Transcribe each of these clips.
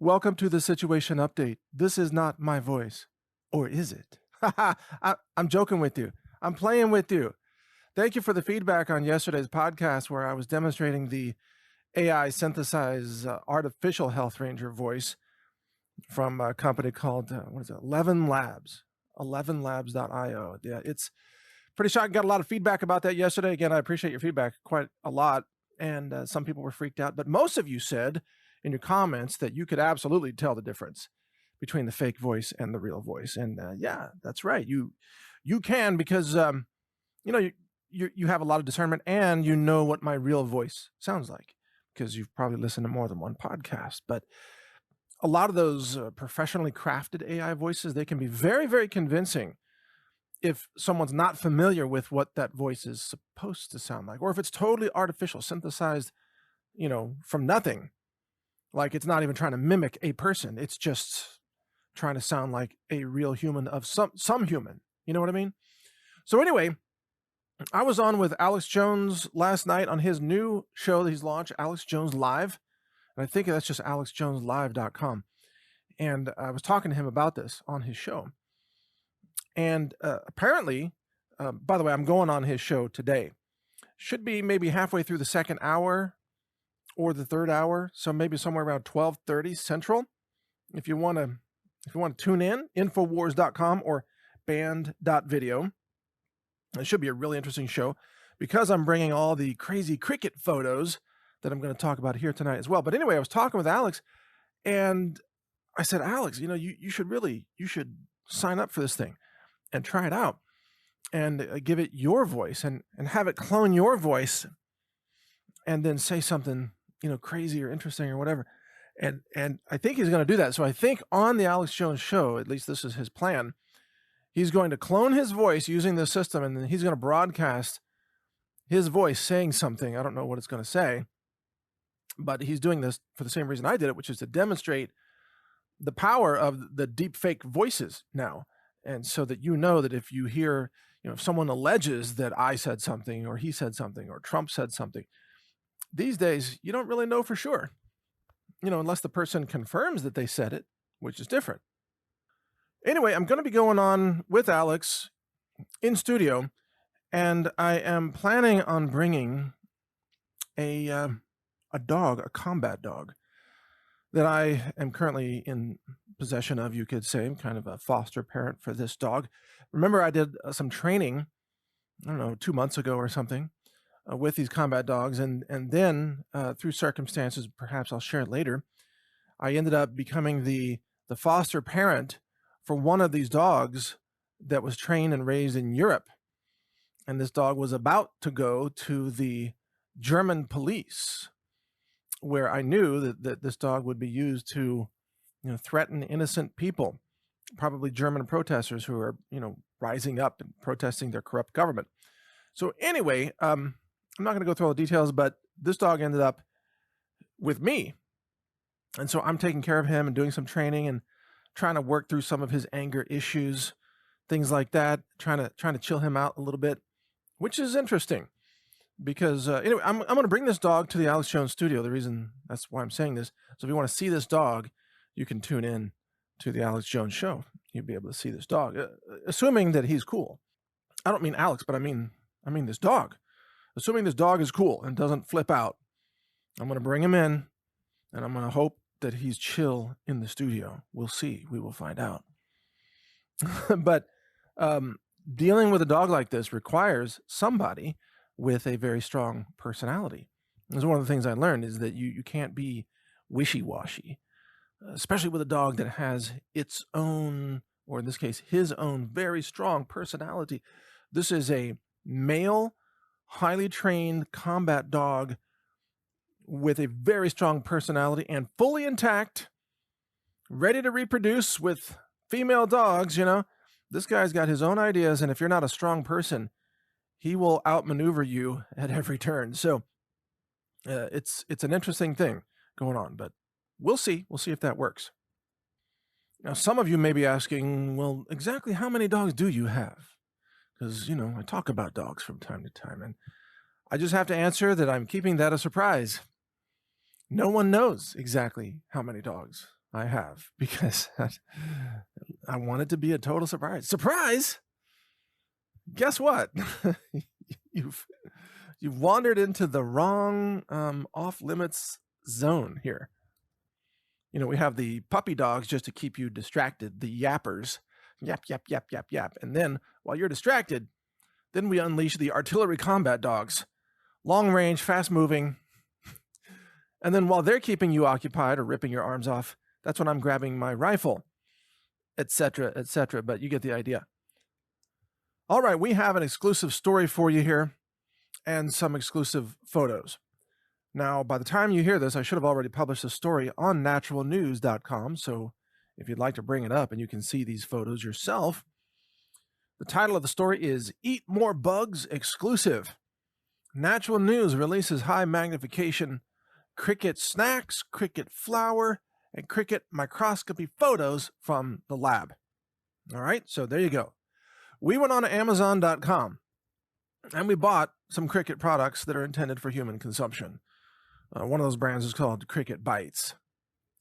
Welcome to the situation update. This is not my voice. Or is it? I'm joking with you. I'm playing with you. Thank you for the feedback on yesterday's podcast where I was demonstrating the AI synthesized artificial health ranger voice from a company called, 11 Labs, 11labs.io. Yeah, it's pretty shocking. Got a lot of feedback about that yesterday. Again, I appreciate your feedback quite a lot. And some people were freaked out, but most of you said in your comments that you could absolutely tell the difference between the fake voice and the real voice. And yeah, that's right. You can, because you have a lot of discernment and you know what my real voice sounds like because you've probably listened to more than one podcast. But a lot of those professionally crafted AI voices, they can be very, very convincing if someone's not familiar with what that voice is supposed to sound like, or if it's totally artificial, synthesized, from nothing. Like it's not even trying to mimic a person. It's just trying to sound like a real human of some human. You know what I mean? So anyway, I was on with Alex Jones last night on his new show that he's launched, Alex Jones Live. And I think that's just alexjoneslive.com. And I was talking to him about this on his show. And apparently, by the way, I'm going on his show today. Should be maybe halfway through the second hour or the third hour. So maybe somewhere around 12:30 Central. If you want to tune in, Infowars.com or band.video. It should be a really interesting show because I'm bringing all the crazy cricket photos that I'm going to talk about here tonight as well. But anyway, I was talking with Alex and I said, Alex, you should sign up for this thing and try it out and give it your voice and have it clone your voice and then say something, crazy or interesting or whatever. And I think he's going to do that. So I think on the Alex Jones show, at least this is his plan, he's going to clone his voice using this system, and then he's going to broadcast his voice saying something. I don't know what it's going to say, but he's doing this for the same reason I did it, which is to demonstrate the power of the deep fake voices now. And so that that if you hear, if someone alleges that I said something or he said something or Trump said something, these days, you don't really know for sure, unless the person confirms that they said it, which is different. Anyway, I'm going to be going on with Alex in studio, and I am planning on bringing a dog, a combat dog, that I am currently in possession of, you could say. I'm kind of a foster parent for this dog. Remember, I did some training, 2 months ago or something, with these combat dogs, and then through circumstances, perhaps I'll share it later, I ended up becoming the foster parent for one of these dogs that was trained and raised in Europe. And this dog was about to go to the German police, where I knew that this dog would be used to, threaten innocent people, probably German protesters who are, rising up and protesting their corrupt government. So anyway, I'm not going to go through all the details, but this dog ended up with me. And so I'm taking care of him and doing some training and trying to work through some of his anger issues, things like that, trying to chill him out a little bit, which is interesting because anyway, I'm going to bring this dog to the Alex Jones studio. That's why I'm saying this. So if you want to see this dog, you can tune in to the Alex Jones show. You'll be able to see this dog, assuming that he's cool. I don't mean Alex, but I mean this dog. Assuming this dog is cool and doesn't flip out, I'm going to bring him in, and I'm going to hope that he's chill in the studio. We'll see. We will find out. But dealing with a dog like this requires somebody with a very strong personality. That's one of the things I learned, is that you can't be wishy-washy, especially with a dog that has its own, or in this case, his own very strong personality. This is a male, highly trained combat dog with a very strong personality and fully intact, ready to reproduce with female dogs. This guy's got his own ideas, and if you're not a strong person, he will outmaneuver you at every turn. So it's an interesting thing going on, but we'll see. We'll see if that works. Now, some of you may be asking, well, exactly how many dogs do you have? Because, I talk about dogs from time to time, and I just have to answer that I'm keeping that a surprise. No one knows exactly how many dogs I have, because I want it to be a total surprise. Surprise! Guess what? you've you've wandered into the wrong off limits zone here. You know, we have the puppy dogs just to keep you distracted, the yappers, yap yap yap yap yap, and then while you're distracted, then we unleash the artillery combat dogs, long range, fast moving, and then while they're keeping you occupied or ripping your arms off, that's when I'm grabbing my rifle, etc., etc. But you get the idea. All right, we have an exclusive story for you here and some exclusive photos. Now, by the time you hear this, I should have already published a story on naturalnews.com, so if you'd like to bring it up and you can see these photos yourself, the title of the story is Eat More Bugs Exclusive. Natural News releases high magnification cricket snacks, cricket flour, and cricket microscopy photos from the lab. All right, so there you go. We went on to Amazon.com and we bought some cricket products that are intended for human consumption. One of those brands is called Cricket Bites.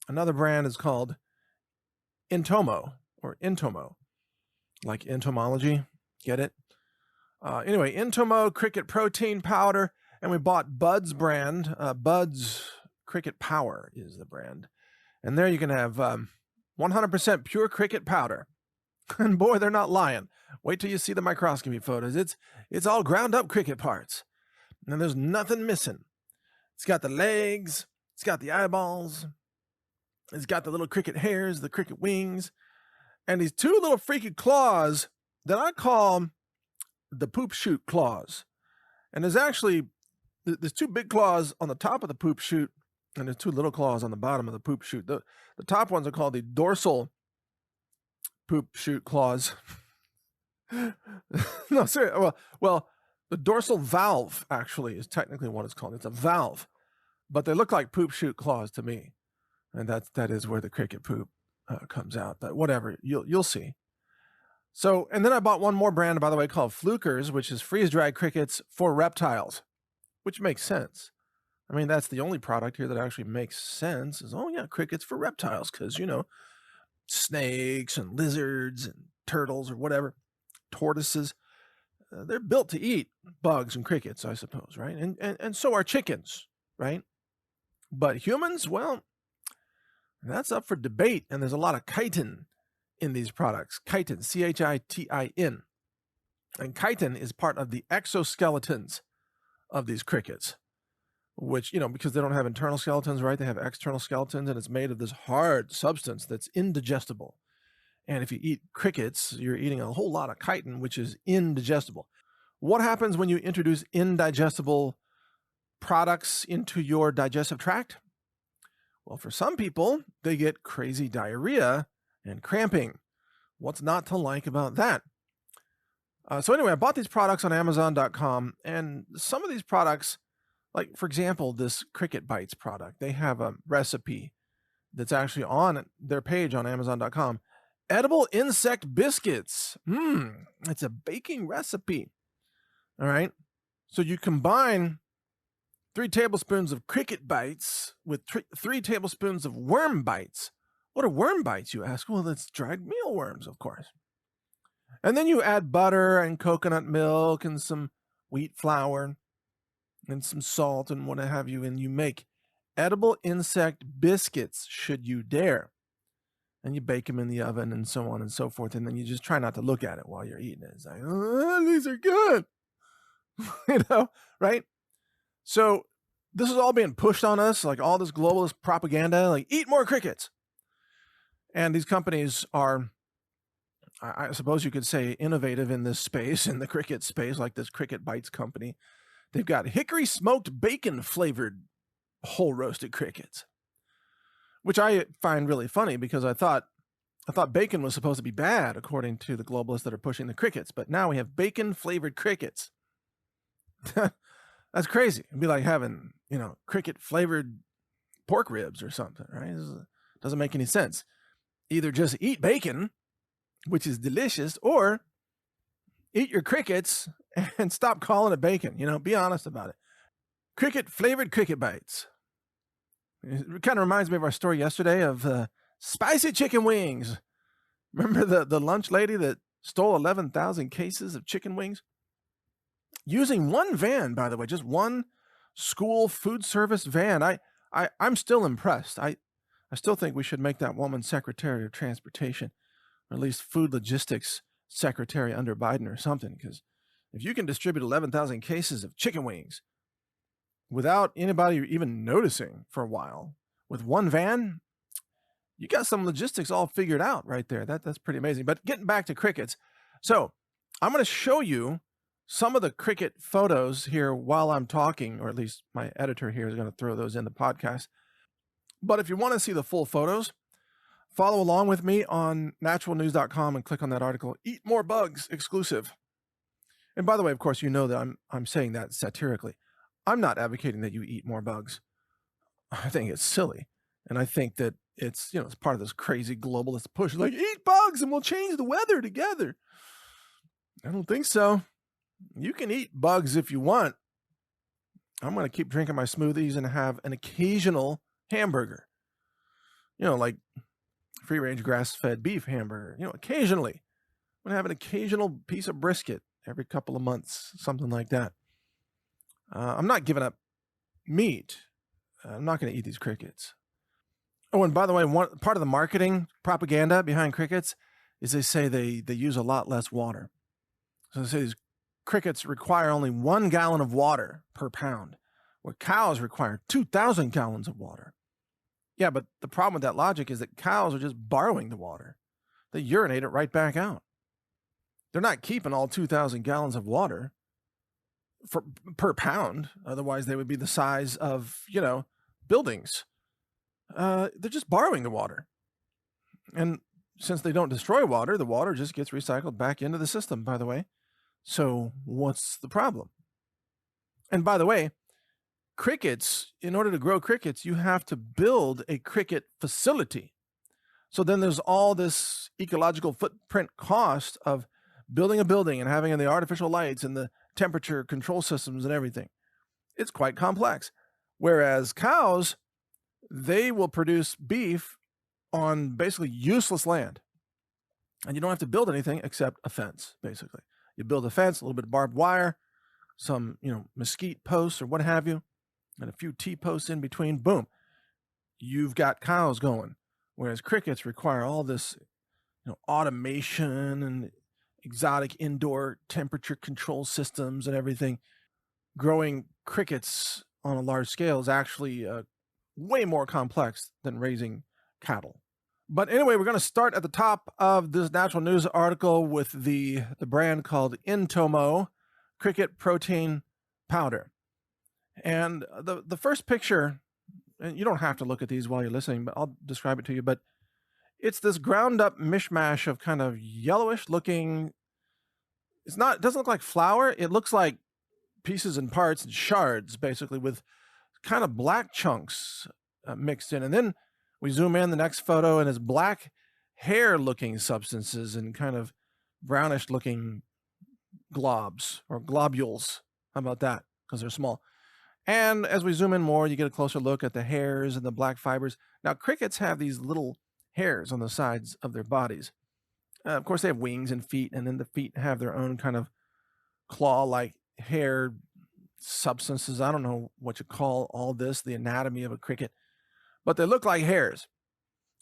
Another brand is called Intomo, or Intomo, like entomology. Get it? Anyway, Intomo Cricket Protein Powder, and we bought Bud's brand. Bud's Cricket Power is the brand. And there you can have 100% pure cricket powder. And boy, they're not lying. Wait till you see the microscopy photos. It's all ground up cricket parts. And there's nothing missing. It's got the legs. It's got the eyeballs. It's got the little cricket hairs, the cricket wings, and these two little freaky claws that I call the poop chute claws. And there's two big claws on the top of the poop chute, and there's two little claws on the bottom of the poop chute. The top ones are called the dorsal poop chute claws. No, seriously. Well, the dorsal valve actually is technically what it's called. It's a valve, but they look like poop chute claws to me, and that is where the cricket poop comes out. But whatever, you'll see. So, and then I bought one more brand, by the way, called Flukers, which is freeze-dried crickets for reptiles, which makes sense. I mean, that's the only product here that actually makes sense is, oh yeah, crickets for reptiles, because, you know, snakes and lizards and turtles or whatever, tortoises, they're built to eat bugs and crickets, I suppose, right? And so are chickens, right? But humans, well, that's up for debate, and there's a lot of chitin in these products. Chitin, Chitin. And chitin is part of the exoskeletons of these crickets, which, you know, because they don't have internal skeletons, right? They have external skeletons, and it's made of this hard substance that's indigestible. And if you eat crickets, you're eating a whole lot of chitin, which is indigestible. What happens when you introduce indigestible products into your digestive tract? Well, for some people, they get crazy diarrhea and cramping. What's not to like about that? So anyway, I bought these products on Amazon.com, and some of these products, like, for example, this Cricket Bites product, they have a recipe that's actually on their page on Amazon.com. Edible insect biscuits. It's a baking recipe. All right. So you combine 3 tablespoons of Cricket Bites with 3 tablespoons of worm bites. What are worm bites, you ask? Well, that's dried mealworms, of course. And then you add butter and coconut milk and some wheat flour and some salt and what have you, and you make edible insect biscuits, should you dare. And you bake them in the oven and so on and so forth, and then you just try not to look at it while you're eating it. It's like, oh, these are good. You know, right? So this is all being pushed on us, like all this globalist propaganda, like eat more crickets. And these companies are, I suppose you could say, innovative in this space, in the cricket space, like this Cricket Bites company. They've got hickory smoked bacon flavored whole roasted crickets, which I find really funny because I thought bacon was supposed to be bad according to the globalists that are pushing the crickets, but now we have bacon flavored crickets. That's crazy. It'd be like having, you know, cricket flavored pork ribs or something, right? Doesn't make any sense. Either just eat bacon, which is delicious, or eat your crickets and stop calling it bacon. You know, be honest about it. Cricket flavored Cricket Bites. It kind of reminds me of our story yesterday of Spicy chicken wings. Remember the lunch lady that stole 11,000 cases of chicken wings? Using one van, by the way, just one school food service van. I'm still impressed. I still think we should make that woman Secretary of Transportation, or at least Food Logistics Secretary under Biden or something, because if you can distribute 11,000 cases of chicken wings without anybody even noticing for a while with one van, you got some logistics all figured out right there. That's pretty amazing. But getting back to crickets. So I'm going to show you some of the cricket photos here while I'm talking, or at least my editor here is going to throw those in the podcast. But if you want to see the full photos, follow along with me on naturalnews.com and click on that article, Eat More Bugs exclusive. And by the way, of course, you know that I'm saying that satirically. I'm not advocating that you eat more bugs. I think it's silly. And I think that it's part of this crazy globalist push, like eat bugs and we'll change the weather together. I don't think so. You can eat bugs if you want. I'm going to keep drinking my smoothies and have an occasional hamburger. Like free-range grass-fed beef hamburger. Occasionally. I'm going to have an occasional piece of brisket every couple of months, something like that. I'm not giving up meat. I'm not going to eat these crickets. Oh, and by the way, one part of the marketing propaganda behind crickets is they say they use a lot less water. So they say these crickets require only 1 gallon of water per pound, where cows require 2,000 gallons of water. Yeah, but the problem with that logic is that cows are just borrowing the water. They urinate it right back out. They're not keeping all 2,000 gallons of water per pound. Otherwise, they would be the size of, buildings. They're just borrowing the water. And since they don't destroy water, the water just gets recycled back into the system, by the way. So what's the problem? And by the way, crickets, in order to grow crickets, you have to build a cricket facility. So then there's all this ecological footprint cost of building a building and having the artificial lights and the temperature control systems and everything. It's quite complex. Whereas cows, they will produce beef on basically useless land. And you don't have to build anything except a fence, basically. You build a fence, a little bit of barbed wire, some, mesquite posts or what have you, and a few T-posts in between. Boom. You've got cows going. Whereas crickets require all this, automation and exotic indoor temperature control systems and everything. Growing crickets on a large scale is actually way more complex than raising cattle. But anyway, we're going to start at the top of this Natural News article with the brand called Intomo cricket protein powder. And the first picture, and you don't have to look at these while you're listening, but I'll describe it to you. But it's this ground up mishmash of kind of yellowish looking. It doesn't look like flour. It looks like pieces and parts and shards, basically, with kind of black chunks mixed in. And then we zoom in the next photo, and it's black hair looking substances and kind of brownish looking globs or globules. How about that? Because they're small. And as we zoom in more, you get a closer look at the hairs and the black fibers. Now, crickets have these little hairs on the sides of their bodies. Of course, they have wings and feet, and then the feet have their own kind of claw-like hair substances. I don't know what you call all this, the anatomy of a cricket, but they look like hairs.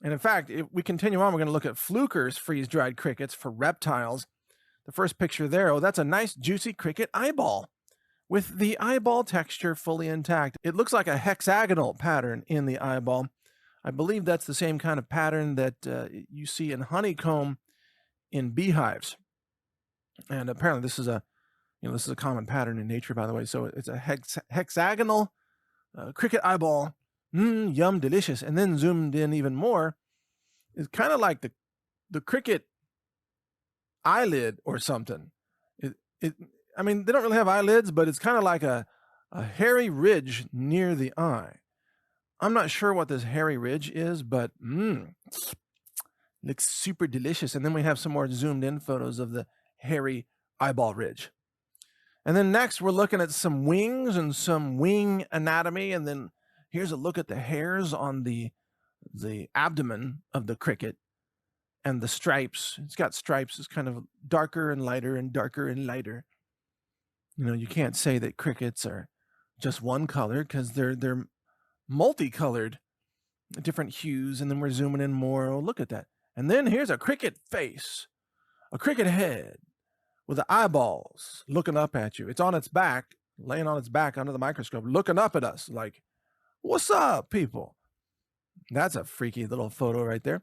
And in fact, if we continue on, we're going to look at Fluker's freeze-dried crickets for reptiles. The first picture there, that's a nice, juicy cricket eyeball with the eyeball texture fully intact. It looks like a hexagonal pattern in the eyeball. I believe that's the same kind of pattern that you see in honeycomb in beehives. And apparently this is a common pattern in nature, by the way. So it's a hexagonal cricket eyeball. Yum, delicious. And then zoomed in even more, it's kind of like the cricket eyelid or something. I mean, they don't really have eyelids, but it's kind of like a hairy ridge near the eye. I'm not sure what this hairy ridge is, but looks super delicious. And then we have some more zoomed in photos of the hairy eyeball ridge. And then next we're looking at some wings and some wing anatomy. And then here's a look at the hairs on the the abdomen of the cricket and the stripes. It's got stripes. It's kind of darker and lighter and darker and lighter. You can't say that crickets are just one color because they're multicolored, different hues. And then we're zooming in more. Oh, look at that. And then here's a cricket face, a cricket head with the eyeballs looking up at you. It's on its back, laying on its back under the microscope, looking up at us like, what's up, people? That's a freaky little photo right there.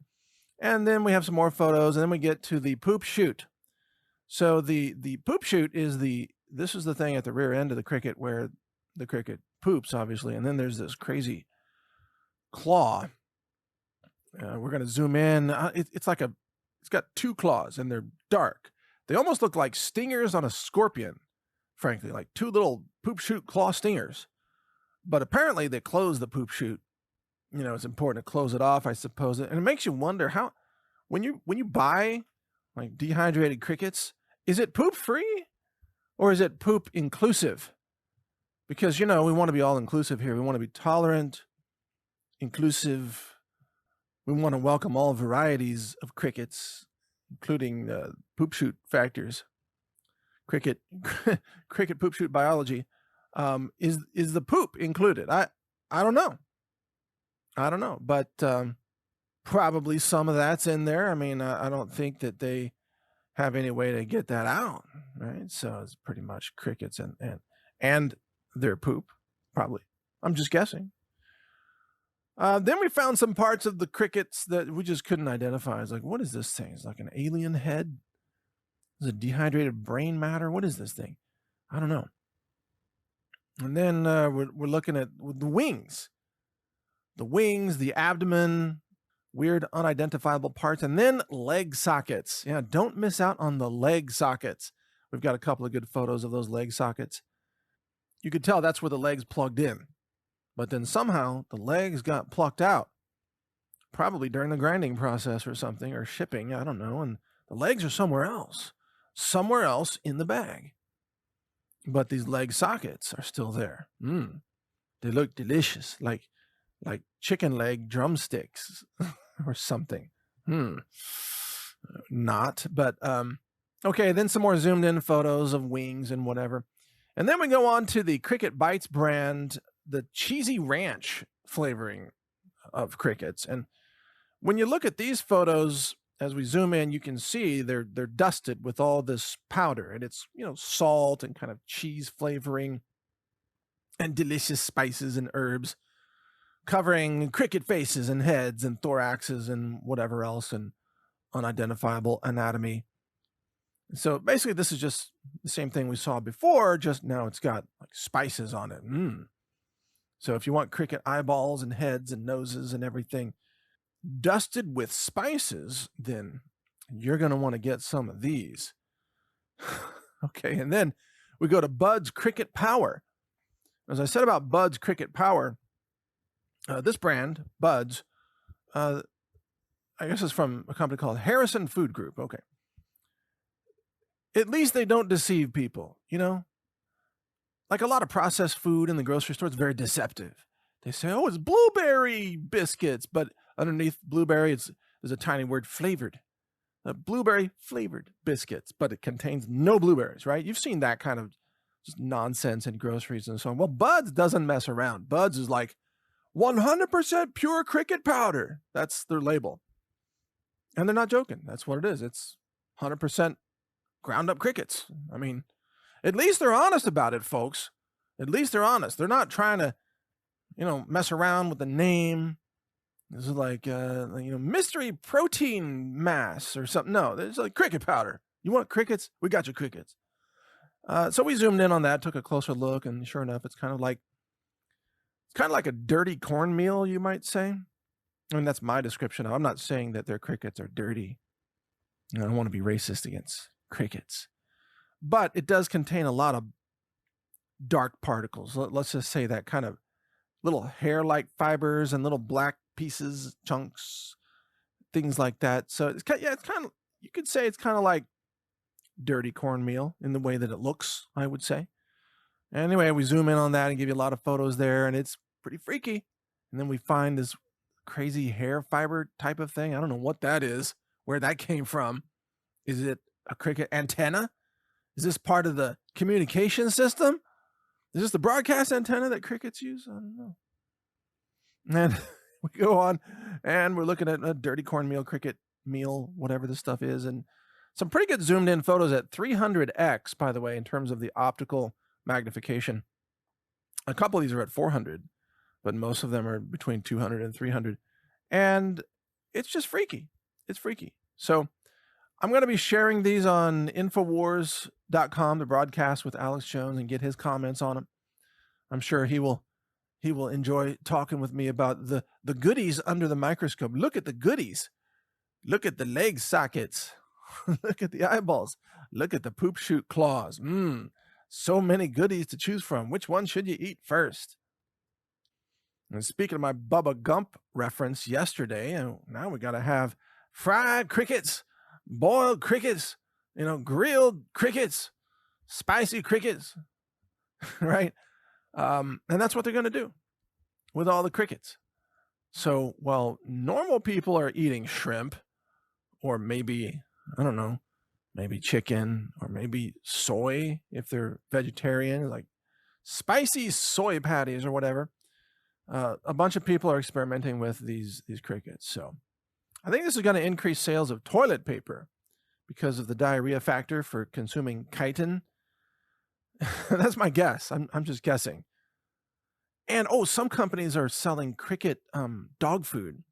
And then we have some more photos, and then we get to the poop chute. So the poop chute is this is the thing at the rear end of the cricket where the cricket poops, obviously. And then there's this crazy claw. We're going to zoom in. It's got two claws, and they're dark. They almost look like stingers on a scorpion, frankly, like two little poop chute claw stingers. But apparently they close the poop chute. It's important to close it off, I suppose. And it makes you wonder how, when you buy like dehydrated crickets, is it poop free or is it poop inclusive? Because, we want to be all inclusive here. We want to be tolerant, inclusive. We want to welcome all varieties of crickets, including poop chute factors. Cricket poop chute biology. Is the poop included? I don't know. But probably some of that's in there. I mean, I don't think that they have any way to get that out, right? So it's pretty much crickets and their poop, probably. I'm just guessing. Then we found some parts of the crickets that we just couldn't identify. It's like, what is this thing? It's like an alien head? Is it dehydrated brain matter? What is this thing? I don't know. And then we're looking at the wings. The wings, the abdomen, weird unidentifiable parts, and then leg sockets. Yeah, don't miss out on the leg sockets. We've got a couple of good photos of those leg sockets. You could tell that's where the legs plugged in. But then somehow the legs got plucked out, probably during the grinding process or something, or shipping, I don't know, and the legs are somewhere else in the bag. But these leg sockets are still there. They look delicious, like chicken leg drumsticks or something. Not, but okay, then some more zoomed in photos of wings and whatever. And then we go on to the Cricket Bites brand, the cheesy ranch flavoring of crickets. And when you look at these photos, as we zoom in, you can see they're dusted with all this powder, and it's, salt and kind of cheese flavoring and delicious spices and herbs, covering cricket faces and heads and thoraxes and whatever else and unidentifiable anatomy. So basically this is just the same thing we saw before, just now it's got like spices on it. So if you want cricket eyeballs and heads and noses and everything dusted with spices, then you're going to want to get some of these. Okay, and then we go to Bud's Cricket Power. As I said about Bud's Cricket Power, this brand, Bud's, I guess it's from a company called Harrison Food Group. Okay. At least they don't deceive people, Like a lot of processed food in the grocery store, it's very deceptive. They say, oh, it's blueberry biscuits, but underneath blueberry, there's a tiny word, flavored. Blueberry flavored biscuits, but it contains no blueberries, right? You've seen that kind of just nonsense in groceries and so on. Well, Bud's doesn't mess around. Bud's is like 100% pure cricket powder. That's their label. And they're not joking. That's what it is. It's 100% ground up crickets. I mean, at least they're honest about it, folks. At least they're honest. They're not trying to, mess around with the name. This is like, mystery protein mass or something. No, it's like cricket powder. You want crickets? We got your crickets. So we zoomed in on that, took a closer look, and sure enough, it's kind of like a dirty cornmeal, you might say. I mean, that's my description of it. I'm not saying that their crickets are dirty. I don't want to be racist against crickets. But it does contain a lot of dark particles. Let's just say that kind of little hair-like fibers and little black pieces, chunks, things like that. So it's kind of, you could say it's kind of like dirty cornmeal in the way that it looks, I would say. Anyway, we zoom in on that and give you a lot of photos there, and it's pretty freaky. And then we find this crazy hair fiber type of thing. I don't know what that is, where that came from. Is it a cricket antenna? Is this part of the communication system? Is this the broadcast antenna that crickets use? I don't know. And we go on and we're looking at a dirty cornmeal cricket meal, whatever this stuff is, and some pretty good zoomed in photos at 300x, by the way, in terms of the optical magnification. A couple of these are at 400, but most of them are between 200 and 300. And it's just freaky. It's freaky. So I'm going to be sharing these on Infowars.com, the broadcast with Alex Jones, and get his comments on them. I'm sure he will enjoy talking with me about the goodies under the microscope. Look at the goodies. Look at the leg sockets. Look at the eyeballs. Look at the poop chute claws. So many goodies to choose from. Which one should you eat first? And speaking of my Bubba Gump reference yesterday, now we got to have fried crickets, boiled crickets, grilled crickets, spicy crickets, right? And that's what they're going to do with all the crickets. So while normal people are eating shrimp, or maybe, I don't know, maybe chicken, or maybe soy if they're vegetarian, like spicy soy patties or whatever, a bunch of people are experimenting with these crickets. So I think this is going to increase sales of toilet paper because of the diarrhea factor for consuming chitin. That's my guess. I'm just guessing. And some companies are selling cricket dog food.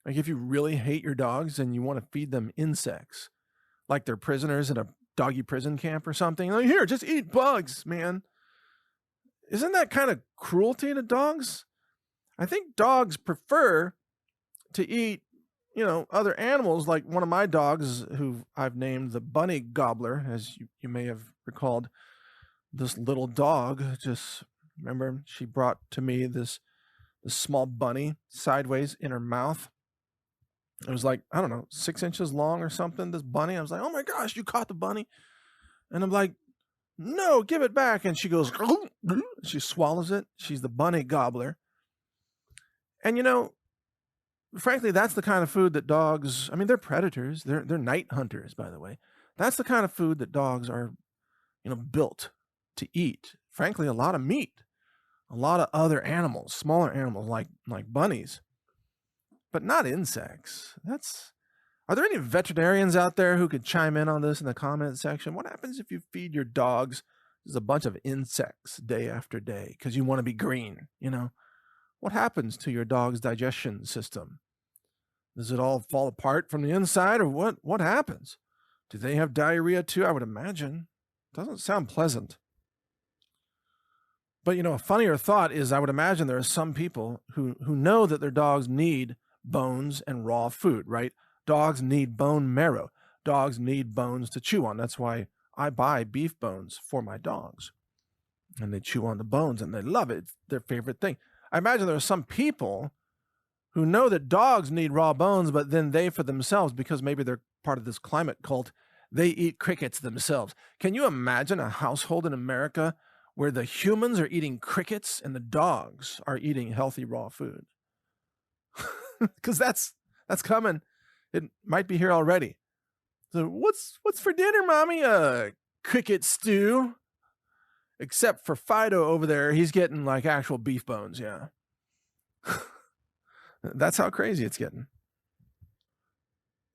Like if you really hate your dogs and you want to feed them insects, like they're prisoners in a doggy prison camp or something. Like, here, just eat bugs, man. Isn't that kind of cruelty to dogs? I think dogs prefer to eat, other animals, like one of my dogs who I've named the Bunny Gobbler, as you may have recalled. This little dog, just remember, she brought to me this small bunny sideways in her mouth. It was like, I don't know, 6 inches long or something, this bunny. I was like, oh my gosh, you caught the bunny. And I'm like, no, give it back. And she goes, she swallows it. She's the Bunny Gobbler. And frankly, that's the kind of food that dogs, they're predators. They're night hunters, by the way. That's the kind of food that dogs are, built to eat. Frankly, a lot of meat, a lot of other animals, smaller animals like bunnies, but not insects. Are there any veterinarians out there who could chime in on this in the comment section? What happens if you feed your dogs just a bunch of insects day after day because you want to be green? What happens to your dog's digestion system? Does it all fall apart from the inside, or what happens? Do they have diarrhea too? I would imagine. Doesn't sound pleasant. But a funnier thought is I would imagine there are some people who know that their dogs need bones and raw food, right? Dogs need bone marrow. Dogs need bones to chew on. That's why I buy beef bones for my dogs. And they chew on the bones and they love it. It's their favorite thing. I imagine there are some people who know that dogs need raw bones, but then they for themselves, because maybe they're part of this climate cult, they eat crickets themselves. Can you imagine a household in America where the humans are eating crickets and the dogs are eating healthy raw food? Because that's coming. It might be here already. So what's for dinner, Mommy? Cricket stew. Except for Fido over there, he's getting like actual beef bones, yeah. That's how crazy it's getting.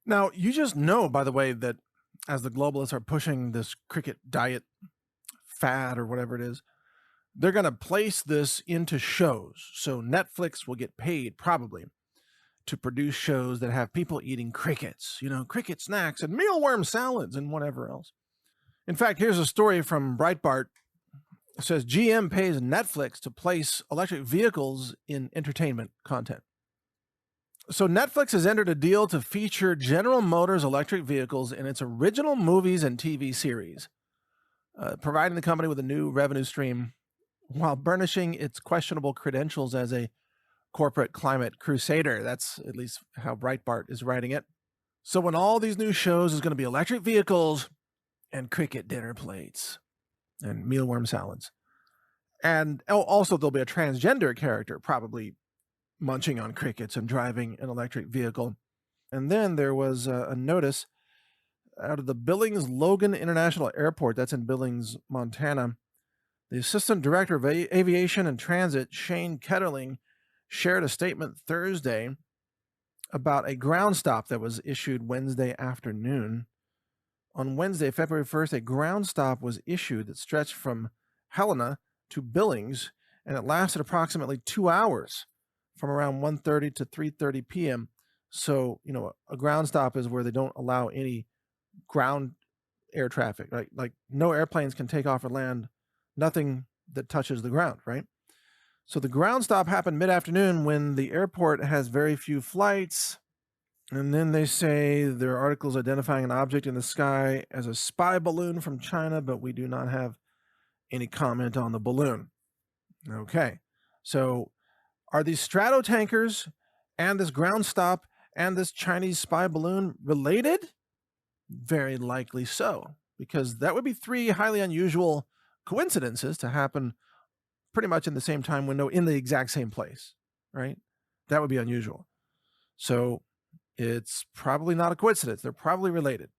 Now, you just know, by the way, that as the globalists are pushing this cricket diet fad or whatever it is, they're going to place this into shows. So Netflix will get paid probably to produce shows that have people eating crickets, cricket snacks and mealworm salads and whatever else. In fact, here's a story from Breitbart. It says GM pays Netflix to place electric vehicles in entertainment content. So Netflix has entered a deal to feature General Motors electric vehicles in its original movies and TV series, providing the company with a new revenue stream while burnishing its questionable credentials as a corporate climate crusader. That's at least how Breitbart is writing it. So when all these new shows is going to be electric vehicles and cricket dinner plates and mealworm salads. And also there'll be a transgender character, probably munching on crickets and driving an electric vehicle. And then there was a notice out of the Billings Logan International Airport, that's in Billings, Montana. The Assistant Director of Aviation and Transit, Shane Ketterling, shared a statement Thursday about a ground stop that was issued Wednesday afternoon. On Wednesday, February 1st, a ground stop was issued that stretched from Helena to Billings, and it lasted approximately 2 hours from around 1:30 to 3:30 p.m. So, a ground stop is where they don't allow any ground air traffic, right? Like no airplanes can take off or land, nothing that touches the ground, right? So the ground stop happened mid-afternoon when the airport has very few flights. And then they say there are articles identifying an object in the sky as a spy balloon from China, but we do not have any comment on the balloon. Okay, so are these stratotankers and this ground stop and this Chinese spy balloon related? Very likely so, because that would be three highly unusual coincidences to happen pretty much in the same time window in the exact same place, right? That would be unusual. So it's probably not a coincidence. They're probably related.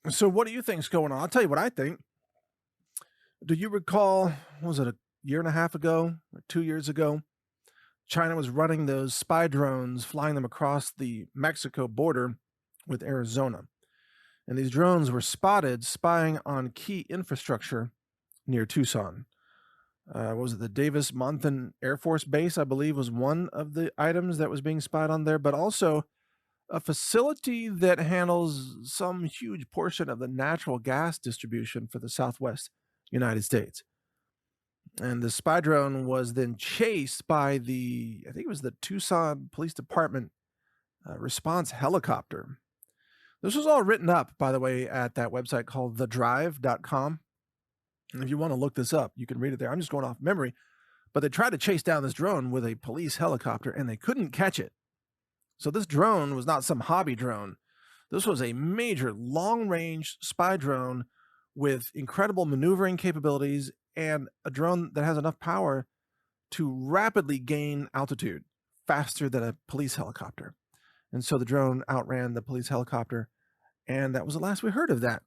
So what do you think's going on? I'll tell you what I think. Do you recall, was it a year and a half ago or 2 years ago? China was running those spy drones, flying them across the Mexico border with Arizona. And these drones were spotted spying on key infrastructure near Tucson. What was it? The Davis-Monthan Air Force Base, I believe, was one of the items that was being spied on there, but also a facility that handles some huge portion of the natural gas distribution for the Southwest United States. And the spy drone was then chased by I think it was the Tucson Police Department response helicopter. This was all written up, by the way, at that website called thedrive.com. And if you want to look this up, you can read it there. I'm just going off memory. But they tried to chase down this drone with a police helicopter, and they couldn't catch it. So this drone was not some hobby drone. This was a major long-range spy drone with incredible maneuvering capabilities and a drone that has enough power to rapidly gain altitude faster than a police helicopter. And so the drone outran the police helicopter, and that was the last we heard of that.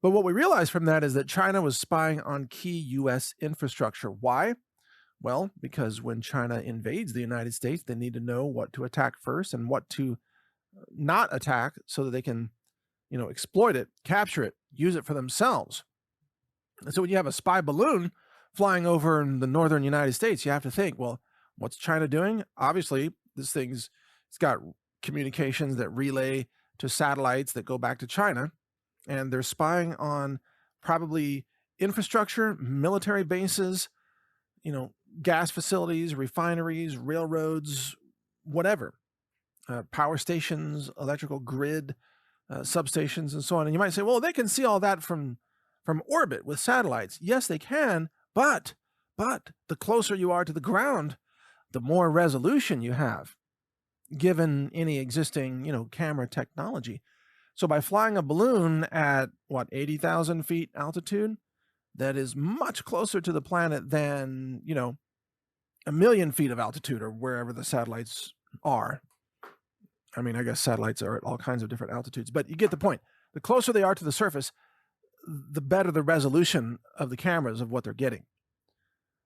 But what we realized from that is that China was spying on key U.S. infrastructure. Why? Well, because when China invades the United States, they need to know what to attack first and what to not attack so that they can, exploit it, capture it, use it for themselves. And so when you have a spy balloon flying over in the northern United States, you have to think, well, what's China doing? Obviously, it's got communications that relay to satellites that go back to China, and they're spying on probably infrastructure, military bases, gas facilities, refineries, railroads, whatever, power stations, electrical grid, substations, and so on. And you might say, well, they can see all that from orbit with satellites. Yes, they can, but the closer you are to the ground, the more resolution you have, given any existing, camera technology. So by flying a balloon at 80,000 feet altitude, that is much closer to the planet than, 1,000,000 feet of altitude or wherever the satellites are. I mean, I guess satellites are at all kinds of different altitudes, but you get the point. The closer they are to the surface, the better the resolution of the cameras of what they're getting.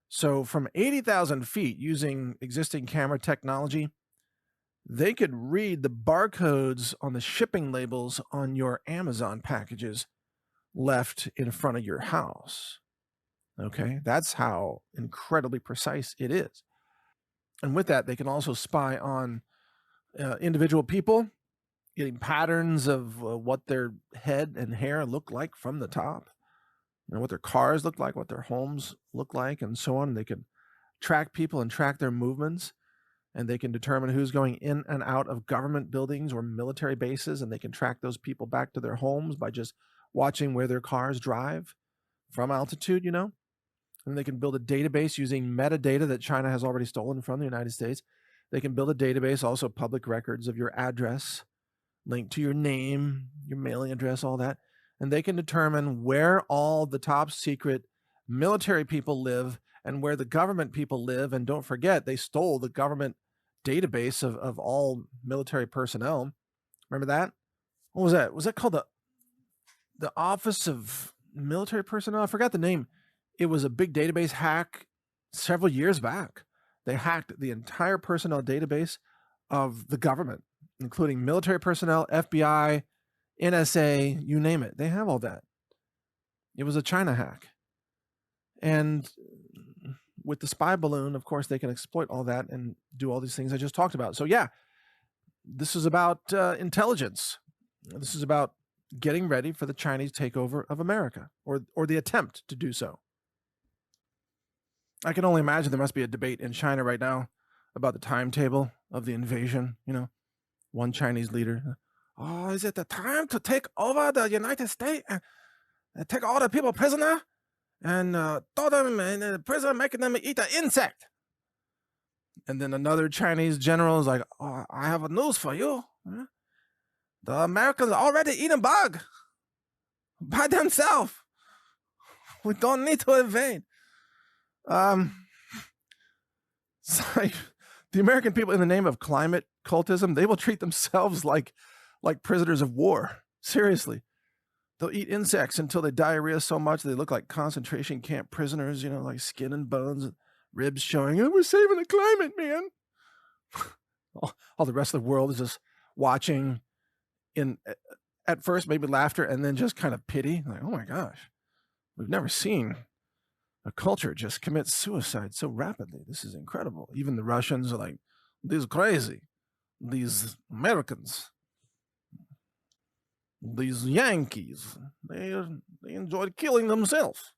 So from 80,000 feet using existing camera technology, they could read the barcodes on the shipping labels on your Amazon packages left in front of your house. Okay, that's how incredibly precise it is. And with that, they can also spy on individual people, getting patterns of what their head and hair look like from the top, what their cars look like, what their homes look like, and so on. They can track people and track their movements, and they can determine who's going in and out of government buildings or military bases, and they can track those people back to their homes by just watching where their cars drive from altitude, And they can build a database using metadata that China has already stolen from the United States. They can build a database, also public records of your address, linked to your name, your mailing address, all that. And they can determine where all the top secret military people live and where the government people live. And don't forget, they stole the government database of all military personnel. Remember that? What was that? Was that called the Office of Military Personnel? I forgot the name. It was a big database hack several years back. They hacked the entire personnel database of the government, including military personnel, FBI, NSA, you name it. They have all that. It was a China hack. And with the spy balloon, of course, they can exploit all that and do all these things I just talked about. So yeah, this is about intelligence. This is about getting ready for the Chinese takeover of America, or the attempt to do so. I can only imagine there must be a debate in China right now about the timetable of the invasion. You know, one Chinese leader, oh, is it the time to take over the United States and take all the people prisoner and throw them in the prison, making them eat an insect? And then another Chinese general is like, oh, I have a news for you. The Americans are already eating bug by themselves. We don't need to invade. So the American people, in the name of climate cultism, they will treat themselves like prisoners of war. Seriously. They'll eat insects until they diarrhea so much they look like concentration camp prisoners, you know, like skin and bones, ribs showing. Oh, we're saving the climate, man. All the rest of the world is just watching in, at first, maybe laughter, and then just kind of pity. Like, oh my gosh, we've never seen a culture just commit suicide so rapidly. This is incredible. Even the Russians are like, these crazy, these Americans, these Yankees, they enjoyed killing themselves.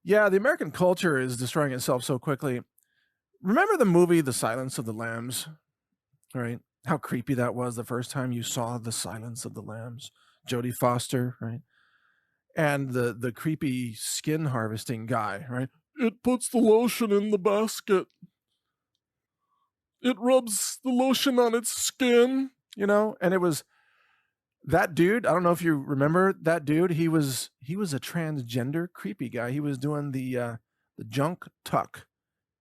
Yeah, the American culture is destroying itself so quickly. Remember the movie The Silence of the Lambs, right? How creepy that was the first time you saw The Silence of the Lambs. Jodie Foster, right? And the creepy skin harvesting guy, right? It puts the lotion in the basket. It rubs the lotion on its skin, you know? And it was that dude. I don't know if you remember that dude. He was a transgender creepy guy. He was doing the junk tuck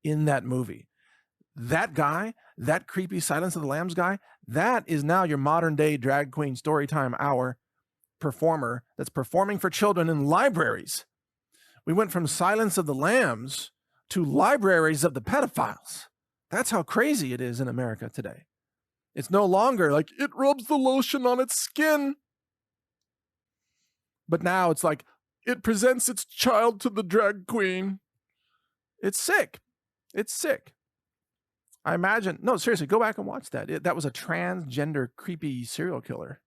in that movie. That guy, that creepy Silence of the Lambs guy, that is now your modern day drag queen storytime hour performer that's performing for children in libraries. We went from Silence of the Lambs to libraries of the pedophiles. That's how crazy it is in America today. It's no longer like it rubs the lotion on its skin, but now it's like it presents its child to the drag queen. It's sick. It's sick. I imagine, no, seriously, go back and watch that. That was a transgender creepy serial killer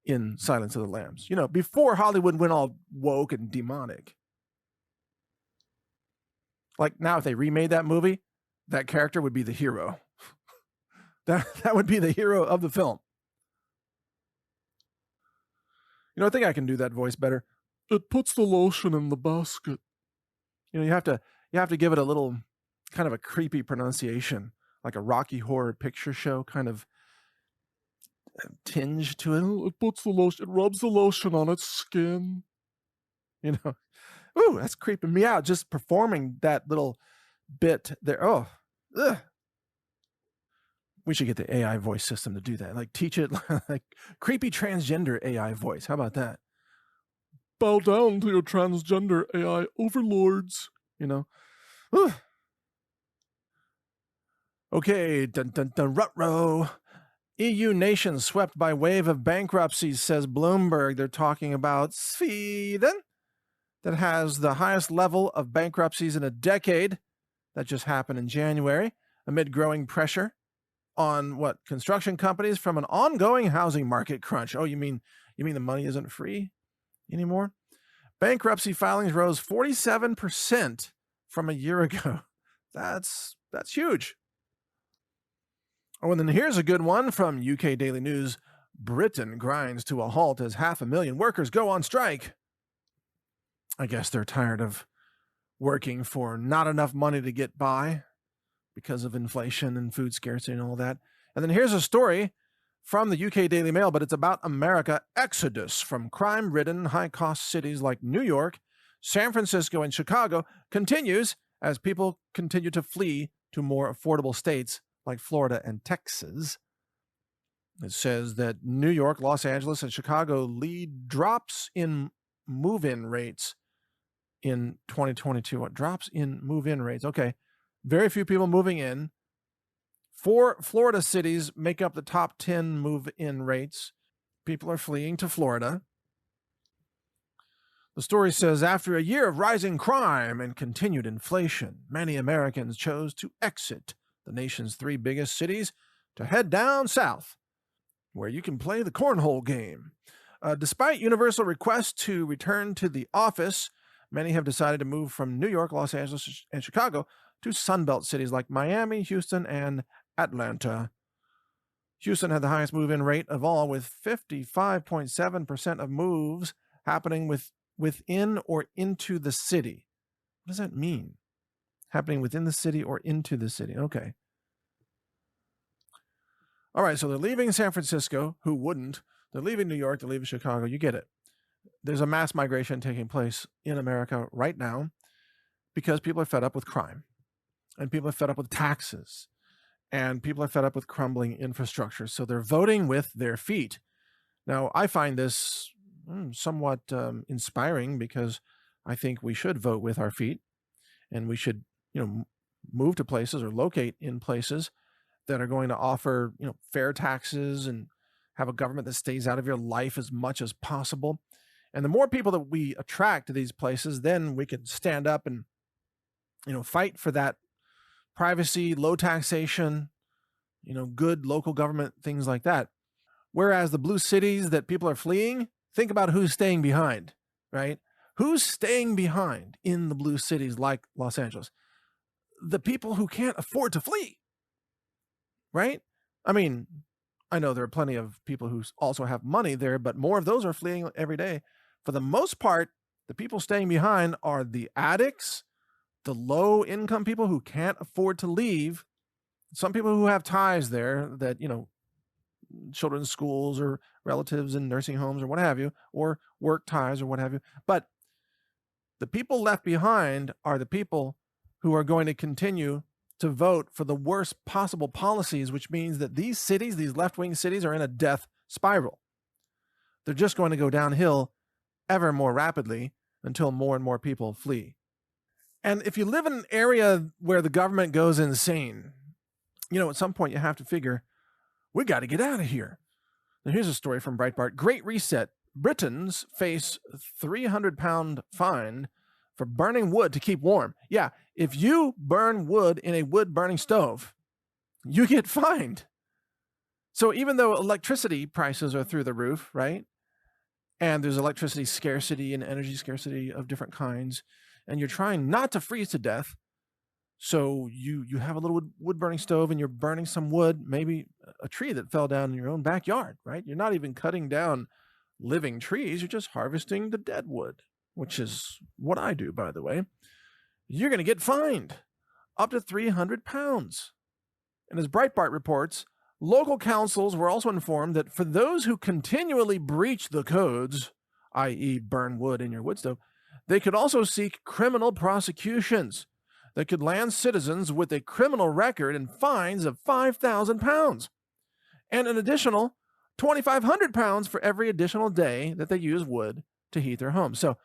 in Silence of the Lambs. You know, before Hollywood went all woke and demonic. Like now, if they remade that movie, that character would be the hero. That would be the hero of the film. You know, I think I can do that voice better. It puts the lotion in the basket. You know, you have to give it a little kind of a creepy pronunciation, like a Rocky Horror Picture Show kind of tinge to it. It puts the lotion, it rubs the lotion on its skin. You know, ooh, that's creeping me out. Just performing that little bit there. Oh, ugh. We should get the AI voice system to do that. Like teach it like creepy transgender AI voice. How about that? Bow down to your transgender AI overlords. You know. Ugh. Okay, dun dun dun rut-row. EU nations swept by wave of bankruptcies, says Bloomberg. They're talking about Sweden, that has the highest level of bankruptcies in a decade. That just happened in January, amid growing pressure on what construction companies from an ongoing housing market crunch. Oh, you mean the money isn't free anymore? Bankruptcy filings rose 47% from a year ago. That's huge. Oh, and then here's a good one from UK Daily News. Britain grinds to a halt as 500,000 workers go on strike. I guess they're tired of working for not enough money to get by because of inflation and food scarcity and all that. And then here's a story from the UK Daily Mail, but it's about America. Exodus from crime-ridden, high-cost cities like New York San Francisco and Chicago continues as people continue to flee to more affordable states like Florida and Texas. It says that New York, Los Angeles, and Chicago lead drops in move-in rates in 2022. What drops in move-in rates? Okay, very few people moving in. 4 Florida cities make up the top 10 move-in rates. People are fleeing to Florida. The story says, after a year of rising crime and continued inflation, many Americans chose to exit the nation's 3 biggest cities to head down south, where you can play the cornhole game. Despite universal requests to return to the office, many have decided to move from New York, Los Angeles, and Chicago to Sunbelt cities like Miami, Houston, and Atlanta. Houston had the highest move-in rate of all, with 55.7% of moves happening within or into the city. What does that mean? Happening within the city or into the city. Okay. All right, so they're leaving San Francisco. Who wouldn't? They're leaving New York. They're leaving Chicago. You get it. There's a mass migration taking place in America right now because people are fed up with crime, and people are fed up with taxes, and people are fed up with crumbling infrastructure. So they're voting with their feet. Now, I find this somewhat inspiring, because I think we should vote with our feet, and we should, move to places or locate in places that are going to offer, fair taxes and have a government that stays out of your life as much as possible. And the more people that we attract to these places, then we can stand up and, fight for that privacy, low taxation, good local government, things like that. Whereas the blue cities that people are fleeing, think about who's staying behind, right? Who's staying behind in the blue cities like Los Angeles? The people who can't afford to flee, right? I mean, I know there are plenty of people who also have money there, but more of those are fleeing every day. For the most part, the people staying behind are the addicts, the low-income people who can't afford to leave, some people who have ties there that, children's schools or relatives in nursing homes or what have you, or work ties or what have you. But the people left behind are the people who are going to continue to vote for the worst possible policies, which means that these cities, these left-wing cities, are in a death spiral. They're just going to go downhill ever more rapidly until more and more people flee. And if you live in an area where the government goes insane, at some point you have to figure, we got to get out of here. Now, here's a story from Breitbart. Great Reset. Britons face £300 fine for burning wood to keep warm. Yeah, if you burn wood in a wood-burning stove, you get fined. So even though electricity prices are through the roof, right? And there's electricity scarcity and energy scarcity of different kinds, and you're trying not to freeze to death, so you have a little wood-burning stove and you're burning some wood, maybe a tree that fell down in your own backyard, right? You're not even cutting down living trees, you're just harvesting the dead wood, which is what I do, by the way. You're going to get fined up to £300. And as Breitbart reports, local councils were also informed that for those who continually breach the codes, i.e. burn wood in your wood stove, they could also seek criminal prosecutions that could land citizens with a criminal record and fines of £5,000 and an additional £2,500 for every additional day that they use wood to heat their home. So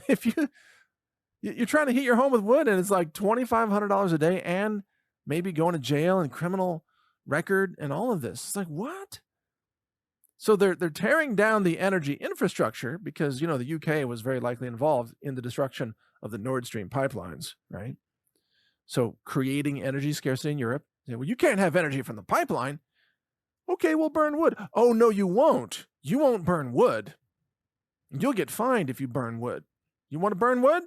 if you're trying to heat your home with wood and it's like $2,500 a day and maybe going to jail and criminal record and all of this, it's like, what? So they're tearing down the energy infrastructure because, the UK was very likely involved in the destruction of the Nord Stream pipelines, right? So creating energy scarcity in Europe. Well, you can't have energy from the pipeline. Okay, we'll burn wood. Oh, no, you won't. You won't burn wood. You'll get fined if you burn wood. You want to burn wood?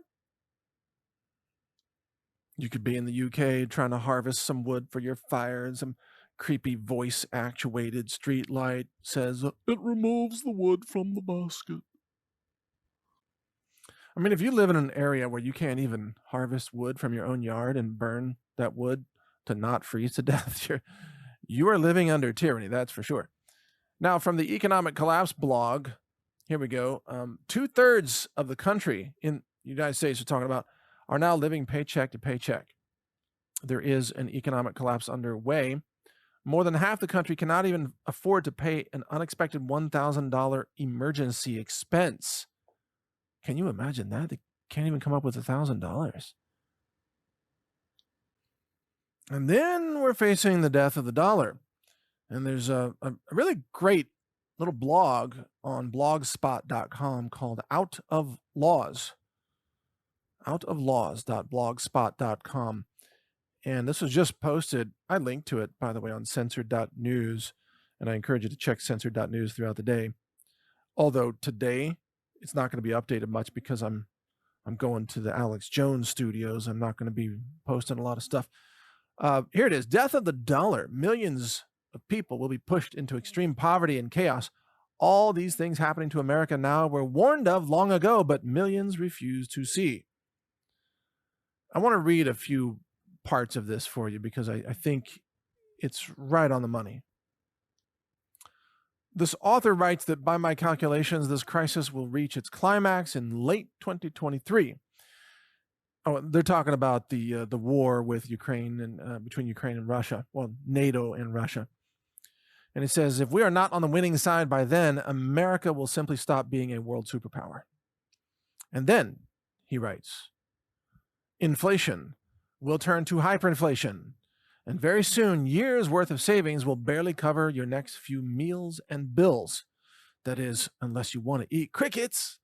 You could be in the UK trying to harvest some wood for your fire, and some creepy voice-actuated street light says, it removes the wood from the basket. I mean, if you live in an area where you can't even harvest wood from your own yard and burn that wood to not freeze to death, you are living under tyranny, that's for sure. Now, from the Economic Collapse blog, Here we go. 2/3 of the country in the United States, we're talking about, are now living paycheck to paycheck. There is an economic collapse underway. More than half the country cannot even afford to pay an unexpected $1,000 emergency expense. Can you imagine that? They can't even come up with $1,000. And then we're facing the death of the dollar. And there's a really great little blog on blogspot.com called Out of Laws. outoflaws.blogspot.com. And this was just posted. I linked to it, by the way, on censored.news. And I encourage you to check censored.news throughout the day. Although today, it's not going to be updated much because I'm going to the Alex Jones studios. I'm not going to be posting a lot of stuff. Here it is. Death of the dollar. Millions of people will be pushed into extreme poverty and chaos. All these things happening to America now were warned of long ago, but millions refuse to see. I want to read a few parts of this for you because I think it's right on the money. This author writes that by my calculations, this crisis will reach its climax in late 2023. Oh, they're talking about the war with Ukraine and between Ukraine and Russia, well, NATO and Russia. And it says, if we are not on the winning side by then, America will simply stop being a world superpower. And then, he writes, inflation will turn to hyperinflation. And very soon, years' worth of savings will barely cover your next few meals and bills. That is, unless you want to eat crickets.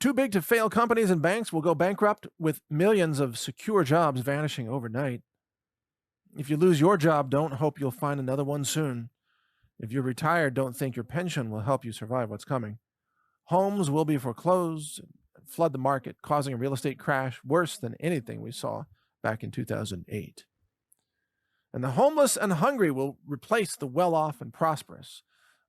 Too big to fail companies and banks will go bankrupt, with millions of secure jobs vanishing overnight. If you lose your job, don't hope you'll find another one soon. If you're retired, don't think your pension will help you survive what's coming. Homes will be foreclosed and flood the market, causing a real estate crash worse than anything we saw back in 2008. And the homeless and hungry will replace the well-off and prosperous.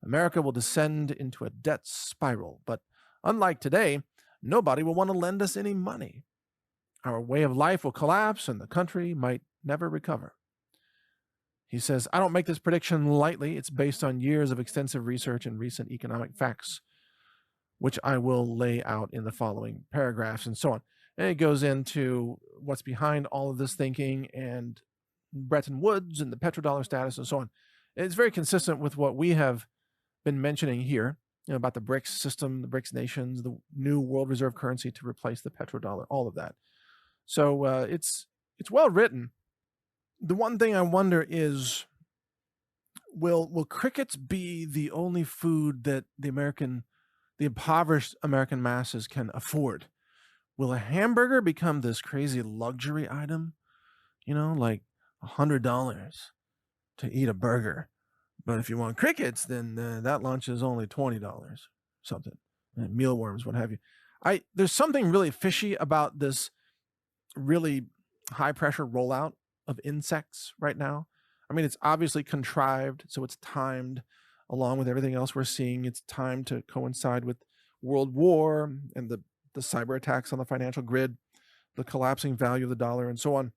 America will descend into a debt spiral, but unlike today, nobody will want to lend us any money. Our way of life will collapse and the country might never recover. He says, I don't make this prediction lightly. It's based on years of extensive research and recent economic facts, which I will lay out in the following paragraphs and so on. And it goes into what's behind all of this thinking and Bretton Woods and the petrodollar status and so on. It's very consistent with what we have been mentioning here, about the BRICS system, the BRICS nations, the new world reserve currency to replace the petrodollar, all of that. So it's well written. The one thing I wonder is, will crickets be the only food that the impoverished American masses can afford? Will a hamburger become this crazy luxury item? Like $100 to eat a burger. But if you want crickets, then that lunch is only $20, something. And mealworms, what have you. There's something really fishy about this really high pressure rollout of insects right now. I mean, it's obviously contrived, so it's timed along with everything else we're seeing. It's timed to coincide with World War and the cyber attacks on the financial grid, the collapsing value of the dollar, and so on.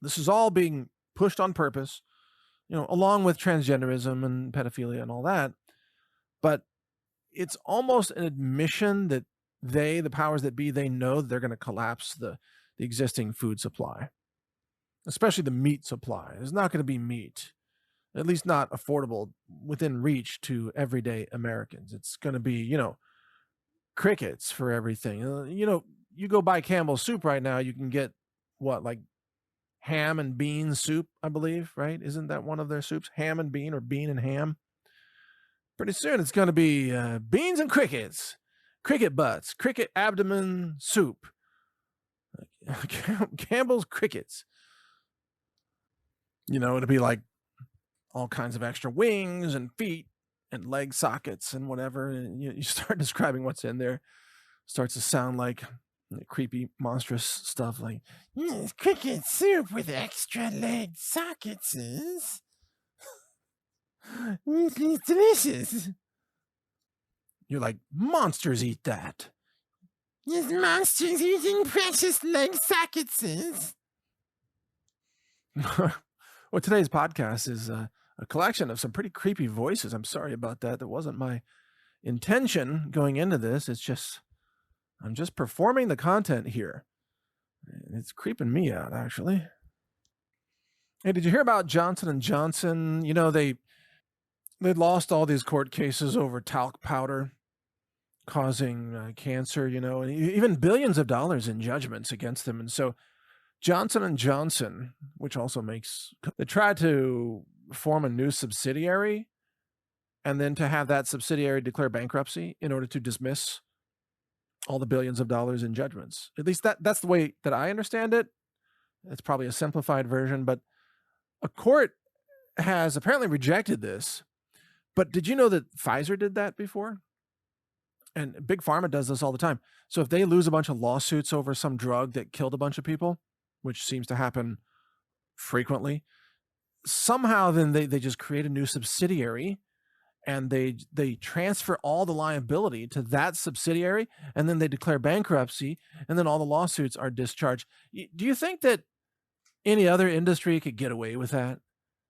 This is all being pushed on purpose, along with transgenderism and pedophilia and all that. But it's almost an admission that the powers that be, they know that they're going to collapse the existing food supply, especially the meat supply. There's not going to be meat, at least not affordable within reach to everyday Americans. It's going to be, crickets for everything. You go buy Campbell's soup right now, you can get like ham and bean soup, I believe, right? Isn't that one of their soups? Ham and bean, or bean and ham. Pretty soon it's going to be beans and crickets, cricket butts, cricket abdomen soup. Campbell's crickets. It'll be like all kinds of extra wings and feet and leg sockets and whatever. And you start describing what's in there. Starts to sound like creepy, monstrous stuff like, cricket soup with extra leg sockets. It's delicious. You're like, monsters eat that. Yes, monsters eating precious leg sockets. Well, today's podcast is a collection of some pretty creepy voices. I'm sorry about that. That wasn't my intention going into this. It's just, I'm just performing the content here. It's creeping me out, actually. Hey, did you hear about Johnson & Johnson? You know, they lost all these court cases over talc powder causing cancer, you know, and even billions of dollars in judgments against them. And so Johnson & Johnson, which also makes, they tried to form a new subsidiary and then to have that subsidiary declare bankruptcy in order to dismiss all the billions of dollars in judgments. At least that's the way that I understand it. It's probably a simplified version, but a court has apparently rejected this. But did you know that Pfizer did that before? And Big Pharma does this all the time. So if they lose a bunch of lawsuits over some drug that killed a bunch of people, which seems to happen frequently, somehow then they just create a new subsidiary and they transfer all the liability to that subsidiary, and then they declare bankruptcy, and then all the lawsuits are discharged. Do you think that any other industry could get away with that?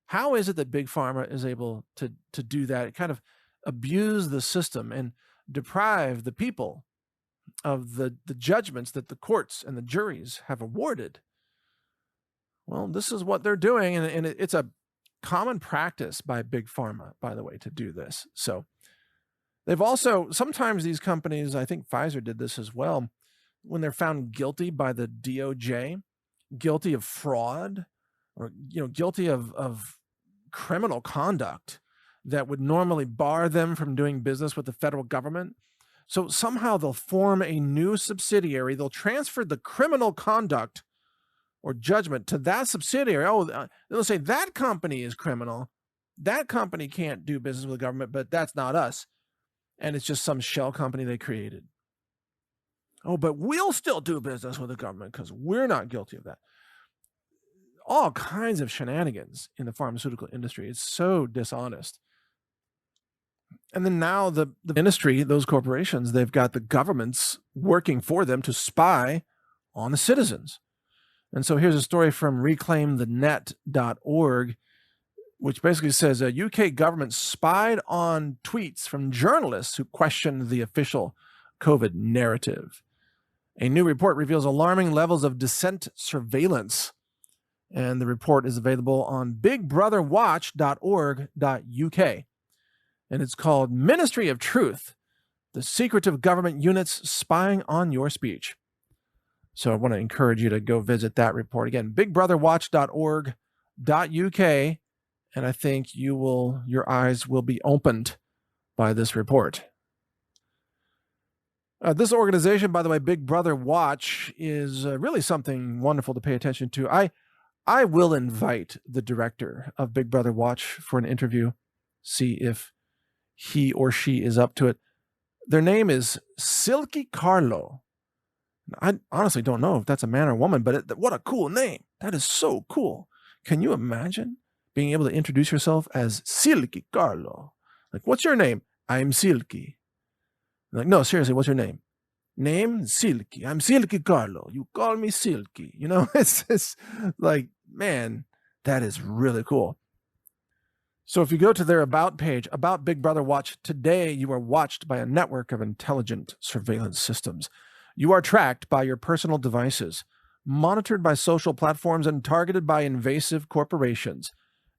How is it that Big Pharma is able to do that? It kind of abuse the system and deprive the people of the judgments that the courts and the juries have awarded. Well, this is what they're doing, and it's a common practice by Big Pharma, by the way, to do this. So they've also, sometimes these companies, I think Pfizer did this as well, when they're found guilty by the DOJ, guilty of fraud, or guilty of criminal conduct that would normally bar them from doing business with the federal government. So somehow they'll form a new subsidiary. They'll transfer the criminal conduct or judgment to that subsidiary. They'll say that company is criminal. That company can't do business with the government, but that's not us. And it's just some shell company they created. Oh, but we'll still do business with the government because we're not guilty of that. All kinds of shenanigans in the pharmaceutical industry. It's so dishonest. And then now the industry, those corporations, they've got the governments working for them to spy on the citizens. And so here's a story from reclaimthenet.org, which basically says a UK government spied on tweets from journalists who questioned the official COVID narrative. A new report reveals alarming levels of dissent surveillance. And the report is available on bigbrotherwatch.org.uk. And it's called Ministry of Truth, the secretive government units spying on your speech. So I want to encourage you to go visit that report. Again, bigbrotherwatch.org.uk. And I think your eyes will be opened by this report. This organization, by the way, Big Brother Watch, is really something wonderful to pay attention to. I will invite the director of Big Brother Watch for an interview, see if he or she is up to it. Their name is Silky Carlo. I honestly don't know if that's a man or woman, but what a cool name. That is so cool. Can you imagine being able to introduce yourself as Silky Carlo? Like, what's your name? I'm Silky. Like, no, seriously, what's your name? Name? Silky. I'm Silky Carlo. You call me Silky. It's like, man, that is really cool. So if you go to their About page, About Big Brother Watch, today you are watched by a network of intelligent surveillance systems. You are tracked by your personal devices, monitored by social platforms, and targeted by invasive corporations.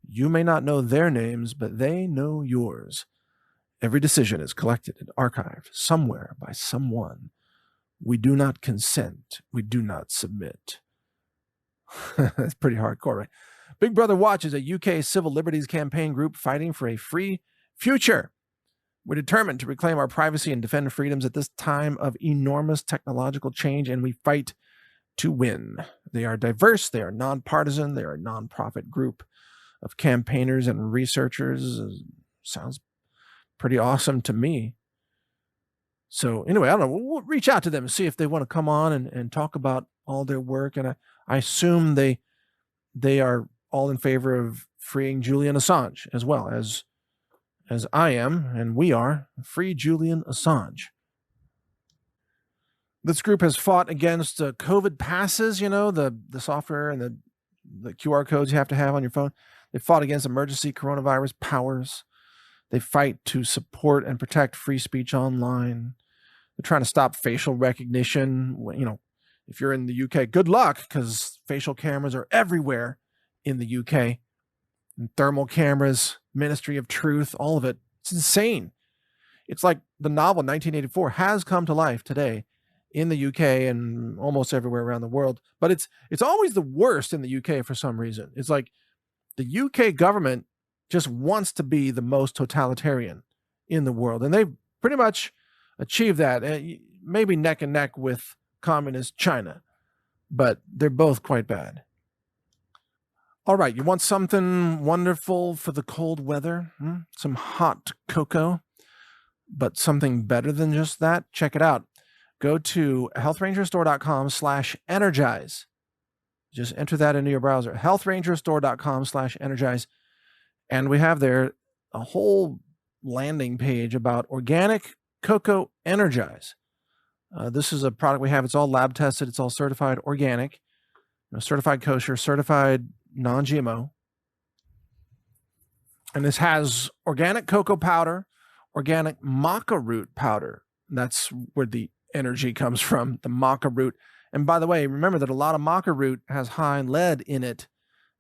You may not know their names, but they know yours. Every decision is collected and archived somewhere by someone. We do not consent. We do not submit. That's pretty hardcore, right? Big Brother Watch is a UK civil liberties campaign group fighting for a free future. We're determined to reclaim our privacy and defend freedoms at this time of enormous technological change, and we fight to win. They are diverse, they are nonpartisan, they are a nonprofit group of campaigners and researchers. Sounds pretty awesome to me. So anyway, I don't know, we'll reach out to them and see if they want to come on and talk about all their work. And I assume they are all in favor of freeing Julian Assange as well as I am, and we are. Free Julian Assange. This group has fought against COVID passes, the software and the QR codes you have to have on your phone. They fought against emergency coronavirus powers. They fight to support and protect free speech online. They're trying to stop facial recognition. If you're in the UK, good luck, because facial cameras are everywhere in the UK. And thermal cameras, Ministry of Truth, all of it. It's insane. It's like the novel 1984 has come to life today in the UK and almost everywhere around the world. But it's always the worst in the UK for some reason. It's like the UK government just wants to be the most totalitarian in the world. And they've pretty much achieved that, maybe neck and neck with communist China. But they're both quite bad. All right, you want something wonderful for the cold weather? Some hot cocoa, but something better than just that? Check it out. Go to healthrangerstore.com/energize. Just enter that into your browser, healthrangerstore.com/energize. And we have there a whole landing page about organic cocoa energize. This is a product we have. It's all lab tested. It's all certified organic, certified kosher, certified non-GMO. And this has organic cocoa powder, organic maca root powder. That's where the energy comes from, the maca root. And by the way, remember that a lot of maca root has high lead in it.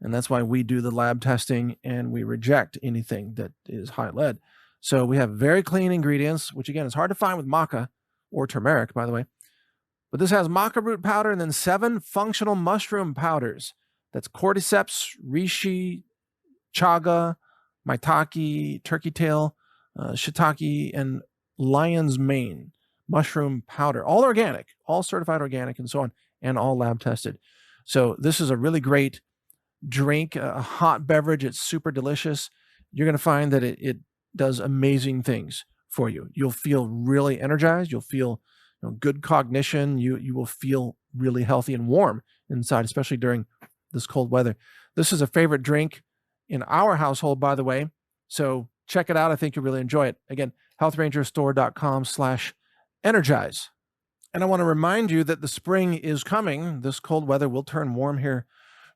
And that's why we do the lab testing and we reject anything that is high lead. So we have very clean ingredients, which again is hard to find with maca or turmeric, by the way. But this has maca root powder and then 7 functional mushroom powders. That's cordyceps, reishi, chaga, maitake, turkey tail, shiitake, and lion's mane mushroom powder. All organic, all certified organic, and so on, and all lab tested. So this is a really great drink, a hot beverage. It's super delicious. You're going to find that it does amazing things for you. You'll feel really energized. You'll feel good cognition. You will feel really healthy and warm inside, especially during this cold weather. This is a favorite drink in our household, by the way. So check it out. I think you'll really enjoy it. Again, healthrangerstore.com/energize. And I want to remind you that the spring is coming. This cold weather will turn warm here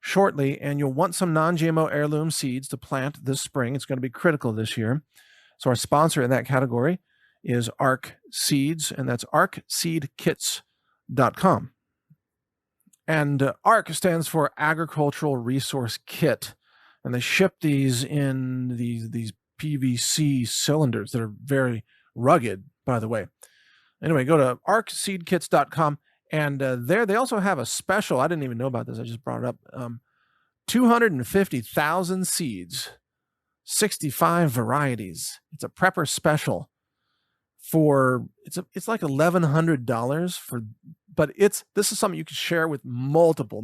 shortly, and you'll want some non-GMO heirloom seeds to plant this spring. It's going to be critical this year. So our sponsor in that category is ARC Seeds, and that's arcseedkits.com. And ARC stands for Agricultural Resource Kit, and they ship these in these PVC cylinders that are very rugged, by the way. Anyway, go to arcseedkits.com, and there they also have a special. I didn't even know about this. I just brought it up. 250,000 seeds, 65 varieties. It's a prepper special for it's like $1,100 for, but this is something you can share with multiple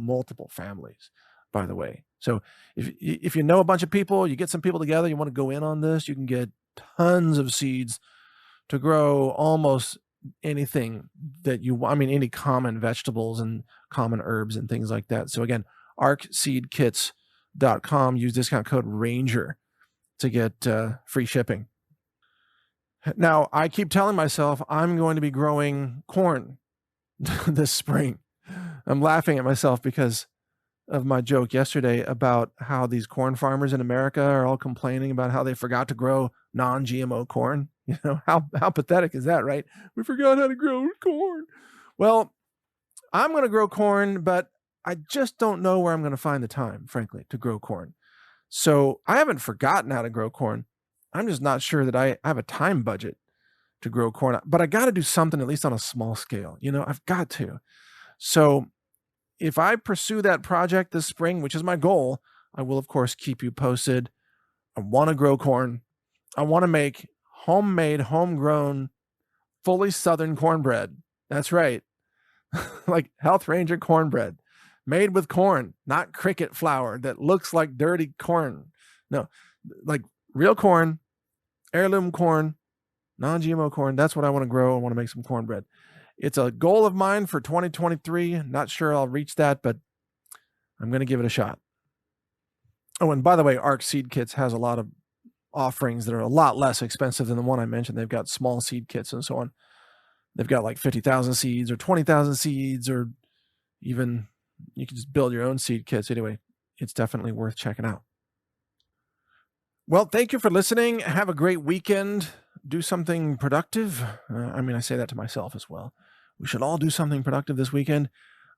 families, by the way. So if you know a bunch of people, you get some people together, you want to go in on this, you can get tons of seeds to grow almost anything that you want. I mean, any common vegetables and common herbs and things like that. So again, arcseedkits.com, use discount code RANGER to get free shipping. Now, I keep telling myself I'm going to be growing corn this spring. I'm laughing at myself because of my joke yesterday about how these corn farmers in America are all complaining about how they forgot to grow non-GMO corn. How pathetic is that, right? We forgot how to grow corn. Well, I'm going to grow corn, but I just don't know where I'm going to find the time, frankly, to grow corn. So I haven't forgotten how to grow corn. I'm just not sure that I have a time budget to grow corn, but I got to do something at least on a small scale. I've got to. So if I pursue that project this spring, which is my goal, I will, of course, keep you posted. I want to grow corn. I want to make homemade, homegrown, fully Southern cornbread. That's right. Like Health Ranger cornbread made with corn, not cricket flour that looks like dirty corn. No, like real corn, heirloom corn, non-GMO corn. That's what I want to grow. I want to make some cornbread. It's a goal of mine for 2023. Not sure I'll reach that, but I'm going to give it a shot. Oh, and by the way, ARC Seed Kits has a lot of offerings that are a lot less expensive than the one I mentioned. They've got small seed kits and so on. They've got like 50,000 seeds or 20,000 seeds, or even you can just build your own seed kits. Anyway, it's definitely worth checking out. Well, thank you for listening. Have a great weekend. Do something productive. I say that to myself as well. We should all do something productive this weekend.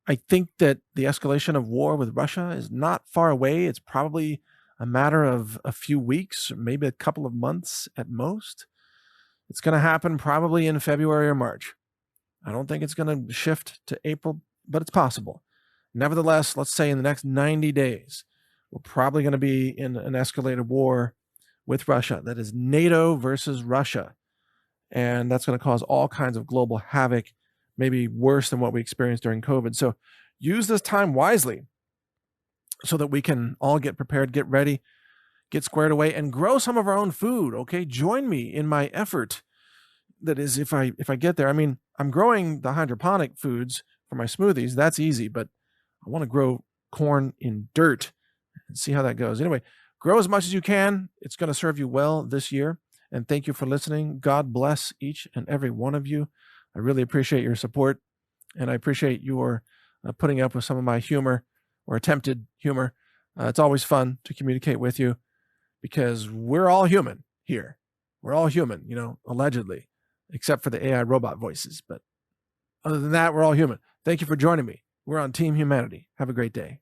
I think that the escalation of war with Russia is not far away. It's probably a matter of a few weeks, maybe a couple of months at most. It's going to happen probably in February or March. I don't think it's going to shift to April, but it's possible. Nevertheless, let's say in the next 90 days, we're probably going to be in an escalated war with Russia. That is NATO versus Russia. And that's going to cause all kinds of global havoc, maybe worse than what we experienced during COVID. So use this time wisely so that we can all get prepared, get ready, get squared away, and grow some of our own food. Okay, join me in my effort. That is, if I get there. I'm growing the hydroponic foods for my smoothies. That's easy, but I want to grow corn in dirt and see how that goes. Anyway, grow as much as you can. It's going to serve you well this year. And thank you for listening. God bless each and every one of you. I really appreciate your support, and I appreciate your putting up with some of my humor or attempted humor. It's always fun to communicate with you because we're all human here. We're all human, allegedly, except for the AI robot voices. But other than that, we're all human. Thank you for joining me. We're on Team Humanity. Have a great day.